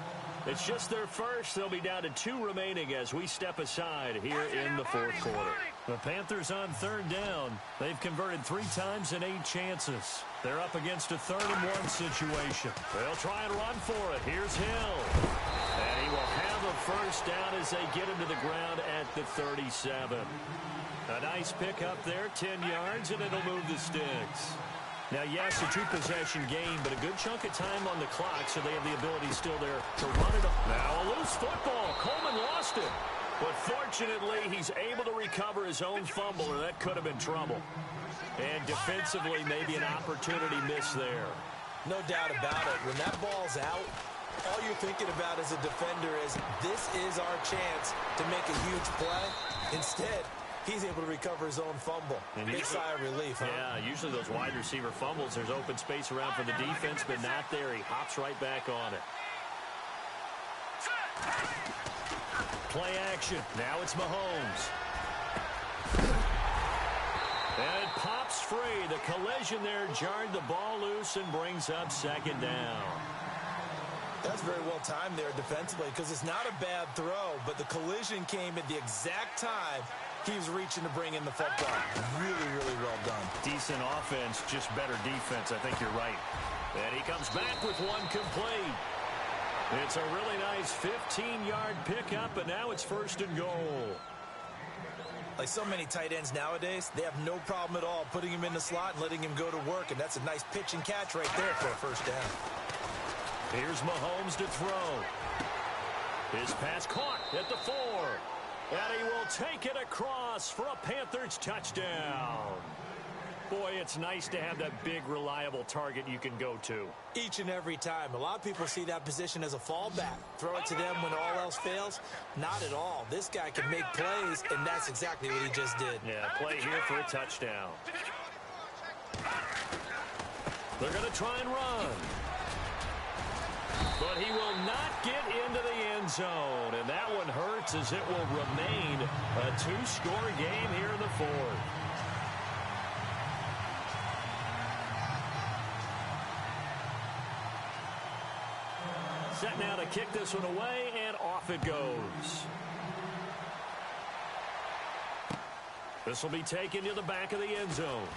S2: It's just their first. They'll be down to 2 remaining as we step aside here in the 4th quarter. The Panthers on 3rd down. They've converted 3 times in 8 chances. They're up against a 3rd and 1 situation. They'll try and run for it. Here's Hill. And he will have a first down as they get him to the ground at the 37. A nice pick up there, 10 yards, and it'll move the sticks. Now, yes, a 2-possession game, but a good chunk of time on the clock, so they have the ability still there to run it up. Now, a loose football. Coleman lost it. But fortunately, he's able to recover his own fumble, or that could have been trouble. And defensively, maybe an opportunity miss there.
S3: No doubt about it. When that ball's out, all you're thinking about as a defender is, this is our chance to make a huge play. Instead, he's able to recover his own fumble. And big sigh of relief, huh?
S2: Yeah, usually those wide receiver fumbles, there's open space around for the defense, but not there. He hops right back on it. Play action. Now it's Mahomes. And it pops free. The collision there jarred the ball loose and brings up second down.
S3: That's very well timed there defensively because it's not a bad throw, but the collision came at the exact time he was reaching to bring in the football. Really, really well done.
S2: Decent offense, just better defense. I think you're right. And he comes back with one complete. It's a really nice 15-yard pickup, and now it's 1st and goal.
S3: Like so many tight ends nowadays, they have no problem at all putting him in the slot and letting him go to work, and that's a nice pitch and catch right there for a first down.
S2: Here's Mahomes to throw. His pass caught at the 4. And he will take it across for a Panthers touchdown. Boy, it's nice to have that big, reliable target you can go to.
S3: Each and every time. A lot of people see that position as a fallback. Throw it to them when all else fails. Not at all. This guy can make plays, and that's exactly what he just did.
S2: Yeah, play here for a touchdown. They're going to try and run. But he will not get into the end zone. And that one hurts as it will remain a 2-score game here in the 4th. Set now to kick this one away, and off it goes. This will be taken to the back of the end zone.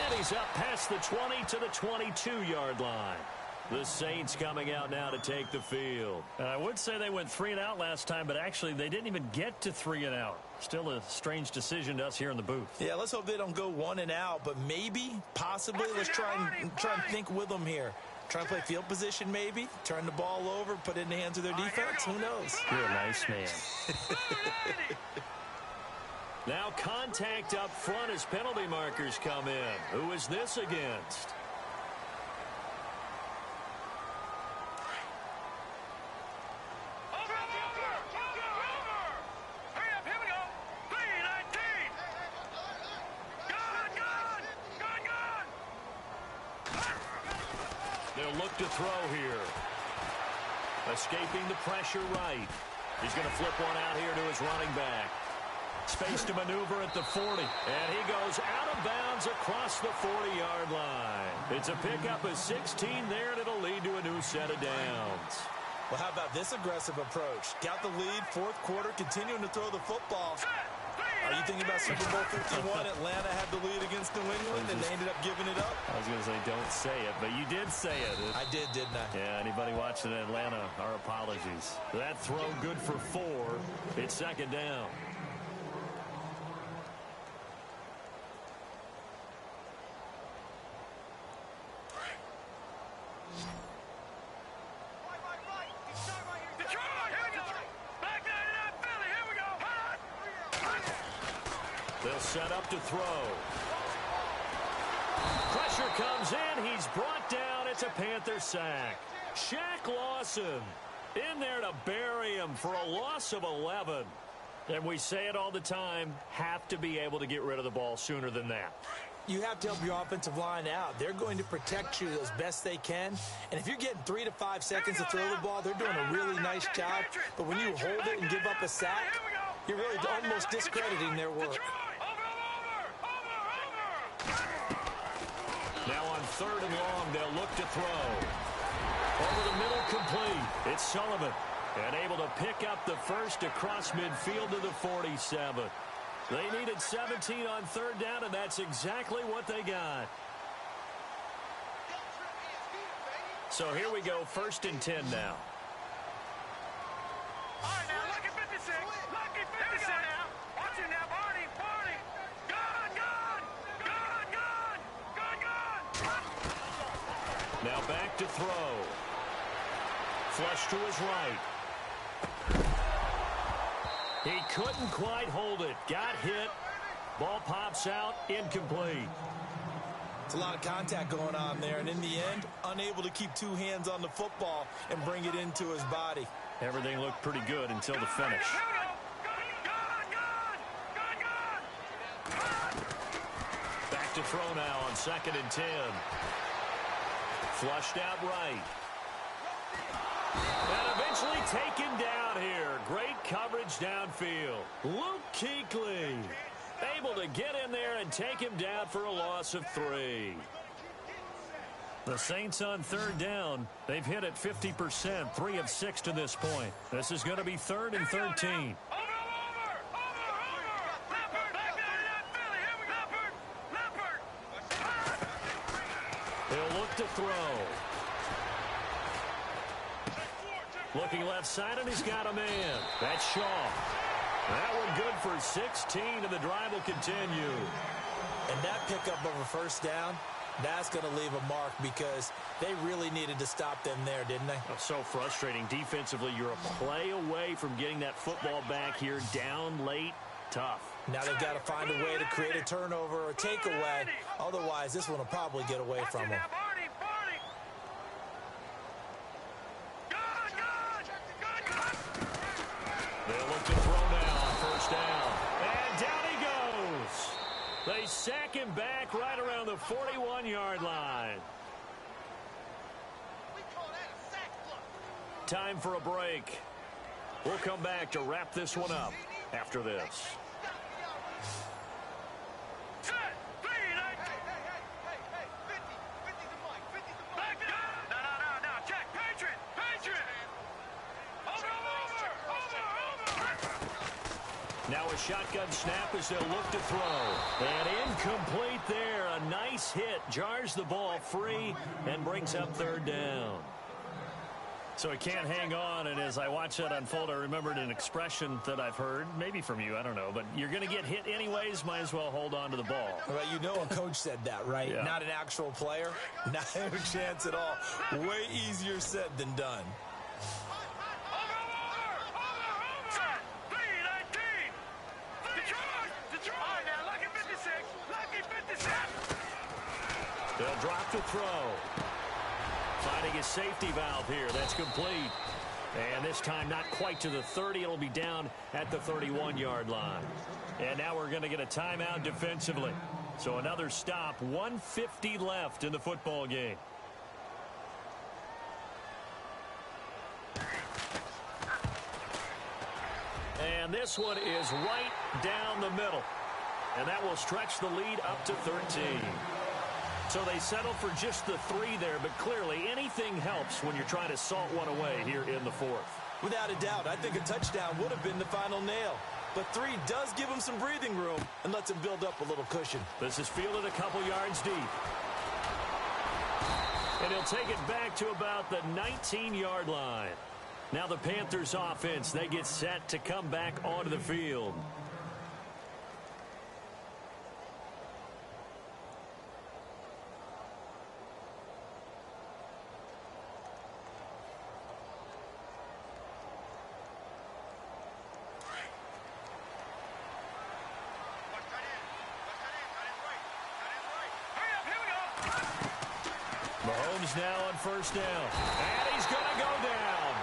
S2: And he's up past the 20 to the 22-yard line. The Saints coming out now to take the field. I would say they went 3 and out last time, but actually they didn't even get to 3 and out. Still a strange decision to us here in the booth.
S3: Yeah, let's hope they don't go 1 and out, but maybe, possibly, let's try and think with them here. Try and play field position maybe, turn the ball over, put it in the hands of their defense. Who knows?
S2: You're a nice man. Now contact up front as penalty markers come in. Who is this against? Look to throw here. Escaping the pressure right. He's going to flip one out here to his running back. Space to maneuver at the 40. And he goes out of bounds across the 40-yard line. It's a pickup of 16 there, and it'll lead to a new set of downs.
S3: Well, how about this aggressive approach? Got the lead, 4th quarter, continuing to throw the football. Are you thinking about Super Bowl 51? Atlanta had the lead against New England, and they ended up giving it up?
S5: I was going to say, don't say it, but you did say it.
S3: I did, didn't I?
S5: Yeah, anybody watching Atlanta, our apologies. That throw good for 4. It's second down. They'll set up to throw. Pressure comes in. He's brought down. It's a Panther sack. Shaq Lawson in there to bury him for a loss of 11. And we say it all the time, have to be able to get rid of the ball sooner than that.
S3: You have to help your offensive line out. They're going to protect you as best they can. And if you're getting 3 to 5 seconds to throw the ball, they're doing a really nice job. But when you hold it and give up a sack, you're really almost discrediting their work.
S5: Now on 3rd and long, they'll look to throw. Over the middle, complete. It's Sullivan. And able to pick up the first across midfield to the 47. They needed 17 on 3rd down, and that's exactly what they got. So here we go, 1st and 10 now.
S4: All right, now, lucky 56. Lucky 56 now. Watch it now, Barney. Barney. Gone, gone. Gone, gone. Gone, gone.
S5: Now back to throw. Flush to his right. He couldn't quite hold it. Got hit. Ball pops out. Incomplete.
S3: It's a lot of contact going on there, and in the end, unable to keep 2 hands on the football and bring it into his body.
S5: Everything looked pretty good until the finish. Back to throw now on 2nd and 10. Flushed out right. And eventually taken down here. Great coverage downfield. Luke Kuechly able to get in there and take him down for a loss of 3. The Saints on 3rd down. They've hit it 50%, 3 of 6 to this point. This is going to be 3rd and 13. He'll look to throw. Looking left side, and he's got a man. That's Shaw. That one good for 16, and the drive will continue.
S3: And that pickup of a 1st down, that's going to leave a mark because they really needed to stop them there, didn't they?
S5: Oh, so frustrating. Defensively, you're a play away from getting that football back here. Down late, tough.
S3: Now they've got to find a way to create a turnover or takeaway. Otherwise, this one will probably get away from them.
S5: They'll look to throw now on 1st down. And down he goes. They sack him back right around the 41-yard line. Time for a break. We'll come back to wrap this one up after this. Now a shotgun snap as they'll look to throw. And incomplete there. A nice hit. Jars the ball free and brings up 3rd down. So he can't hang on, and as I watch that unfold, I remembered an expression that I've heard, maybe from you, I don't know, but you're going to get hit anyways, might as well hold on to the ball.
S3: Well, you know a coach said that, right?
S5: Yeah.
S3: Not an actual player. Not a chance at all. Way easier said than done.
S5: They'll drop to throw. Finding his safety valve here. That's complete. And this time not quite to the 30. It'll be down at the 31-yard line. And now we're going to get a timeout defensively. So another stop. 1:50 left in the football game. And this one is right down the middle. And that will stretch the lead up to 13. So they settle for just the 3 there, but clearly anything helps when you're trying to salt one away here in the 4th.
S3: Without a doubt, I think a touchdown would have been the final nail. but 3 does give him some breathing room and lets him build up a little cushion.
S2: This is fielded a couple yards deep. And he'll take it back to about the 19-yard line. Now the Panthers offense, they get set to come back onto the field. Mahomes now on first down. And he's going to go down.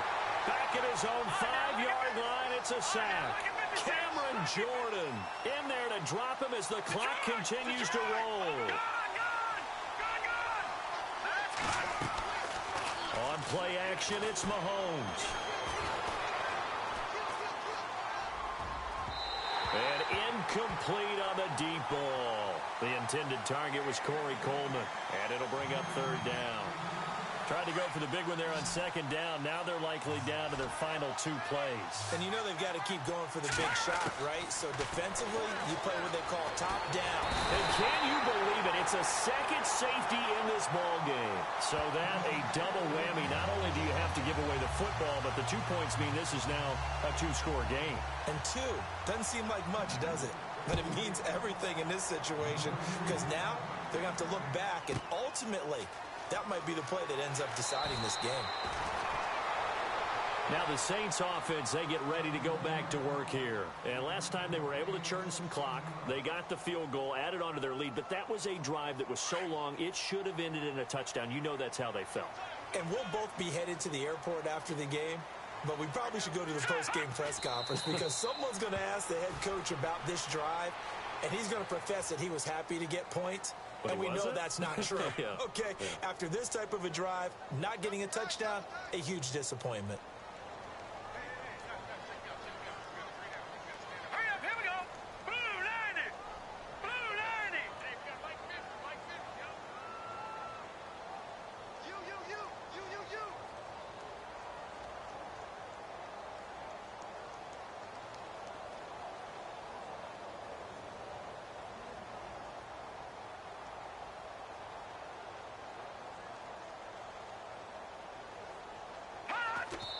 S2: Back at his own 5-yard line, it's a sack. Cameron Jordan in there to drop him as the clock continues to roll. On play action, it's Mahomes. And incomplete on the deep ball. The intended target was Corey Coleman, and it'll bring up third down. Tried to go for the big one there on second down. Now they're likely down to their final 2 plays.
S3: And you know they've got to keep going for the big shot, right? So defensively, you play what they call top down.
S2: And can you believe it? It's a second safety in this ball game. So that a double whammy. Not only do you have to give away the football, but the 2 points mean this is now a 2-score game.
S3: And 2 doesn't seem like much, does it? But it means everything in this situation because now they're going to have to look back, and ultimately that might be the play that ends up deciding this game.
S2: Now the Saints offense, they get ready to go back to work here. And last time they were able to churn some clock. They got the field goal, added onto their lead. But that was a drive that was so long, it should have ended in a touchdown. You know that's how they felt.
S3: And we'll both be headed to the airport after the game. But we probably should go to the post-game press conference because someone's going to ask the head coach about this drive. And he's going to profess that he was happy to get points.
S2: But
S3: and we know that's not true.
S2: Yeah.
S3: Okay, yeah. After this type of a drive, not getting a touchdown, a huge disappointment.
S4: Hurry up, here we go. Blue 90. Blue 90. You.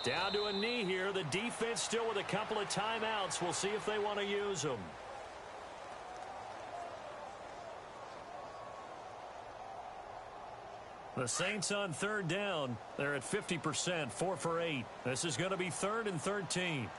S2: Down to a knee here. The defense still with a couple of timeouts. We'll see if they want to use them. The Saints on third down. They're at 50%, 4 for 8. This is going to be 3rd and 13.